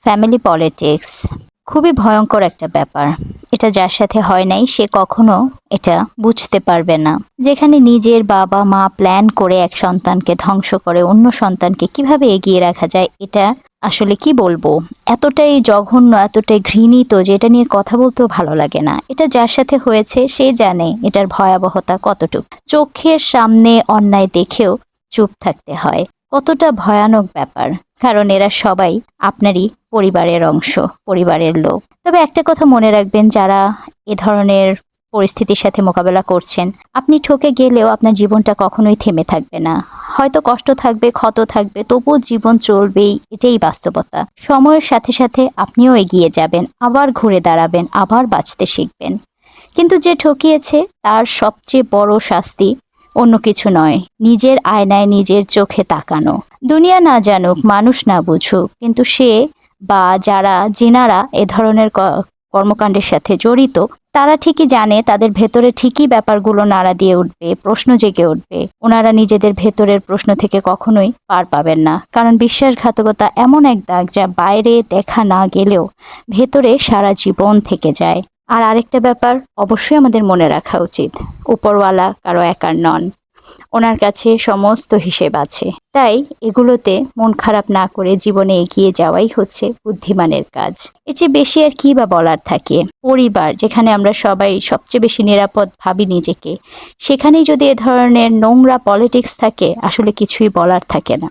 Family politics খুবই ভয়ঙ্কর একটা ব্যাপার। এটা যার সাথে হয় নাই সে কখনো এটা বুঝতে পারবে না। যেখানে নিজের বাবা মা প্ল্যান করে এক সন্তানকে ধ্বংস করে অন্য সন্তানকে কিভাবে এগিয়ে রাখা যায়, এটা আসলে কি বলবো, এতটাই জঘন্য, এতটাই ঘৃণিত যে এটা নিয়ে কথা বলতেও ভালো লাগে না। এটা যার সাথে হয়েছে সে জানে এটার ভয়াবহতা কতটুকু। চোখের সামনে অন্যায় দেখেও চুপ থাকতে হয়, কতটা ভয়ানক ব্যাপার। কারণ এরা সবাই আপনারই পরিবারের অংশ, পরিবারের লোক। তবে একটা কথা মনে রাখবেন, যারা এ ধরনের পরিস্থিতির সাথে মোকাবেলা করছেন, আপনি ঠকে গেলেও আপনার জীবনটা কখনোই থেমে থাকবে না। হয়তো কষ্ট থাকবে, ক্ষত থাকবে, তবুও জীবন চলবেই, এটাই বাস্তবতা। সময়ের সাথে সাথে আপনিও এগিয়ে যাবেন, আবার ঘুরে দাঁড়াবেন, আবার বাঁচতে শিখবেন। কিন্তু যে ঠকিয়েছে তার সবচেয়ে বড় শাস্তি অন্য কিছু নয়, নিজের আয়নায় নিজের চোখে তাকানো। দুনিয়া না জানুক, মানুষ না বুঝুক, কিন্তু সে বা যারা যেনারা এ ধরনের কর্মকাণ্ডের সাথে জড়িত, তারা ঠিকই জানে তাদের ভেতরে ঠিকই ব্যাপারগুলো নাড়া দিয়ে উঠবে, প্রশ্ন জেগে উঠবে। ওনারা নিজেদের ভেতরের প্রশ্ন থেকে কখনোই পার পাবেন না। কারণ বিশ্বাসঘাতকতা এমন এক দাগ যা বাইরে দেখা না গেলেও ভেতরে সারা জীবন থেকে যায়। আর আরেকটা ব্যাপার অবশ্যই আমাদের মনে রাখা উচিত, উপরওয়ালা কারো একার নন, ওনার কাছে সমস্ত হিসেব আছে। তাই এগুলোতে মন খারাপ না করে জীবনে এগিয়ে যাওয়াই হচ্ছে বুদ্ধিমানের কাজ। এর চেয়ে বেশি আর কি বা বলার থাকে। পরিবার, যেখানে আমরা সবাই সবচেয়ে বেশি নিরাপদ ভাবি নিজেকে, সেখানেই যদি এ ধরনের নোংরা পলিটিক্স থাকে, আসলে কিছুই বলার থাকে না।